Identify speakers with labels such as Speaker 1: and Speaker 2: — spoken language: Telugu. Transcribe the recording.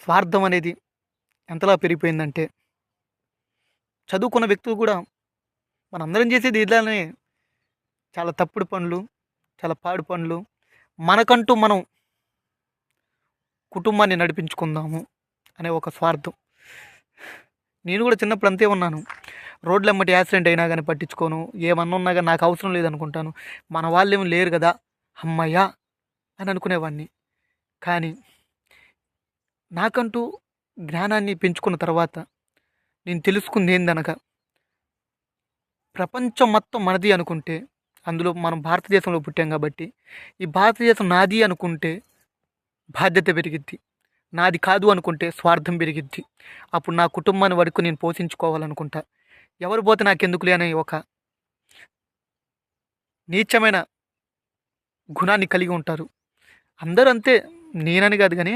Speaker 1: స్వార్థం అనేది ఎంతలా పెరిగిపోయిందంటే, చదువుకున్న వ్యక్తులు కూడా మనందరం చేసేది ఇలానే చాలా తప్పుడు పనులు, చాలా పాడు పనులు. మనకంటూ మనం కుటుంబాన్ని నడిపించుకుందాము అనే ఒక స్వార్థం. నేను కూడా చిన్నప్పుడు అంతే ఉన్నాను. రోడ్లెమ్మటి యాక్సిడెంట్ అయినా గానీ పట్టించుకోను. ఏమన్నా ఉన్నా గానీ నాకు అవసరం లేదనుకుంటాను. మన వాళ్ళేమి లేరు గదా! హమ్మయ్య! అని అనుకునేవాడిని. కానీ నాకంటూ జ్ఞానాన్ని పెంచుకున్న తర్వాత నేను తెలుసుకుందేందనగా, ప్రపంచం మొత్తం మనది అనుకుంటే, అందులో మనం భారతదేశంలో పుట్టాం కాబట్టి, ఈ భారతదేశం నాది అనుకుంటే బాధ్యత పెరిగిద్ది. నాది కాదు అనుకుంటే స్వార్థం పెరిగిద్ది. అప్పుడు నా కుటుంబాన్ని వరకు నేను పోషించుకోవాలనుకుంటా. ఎవరు పోతే నాకెందుకులే అనే ఒక నీచమైన గుణాన్ని కలిగి ఉంటారు. అందరూ అంతే, నేనని కాదు గానీ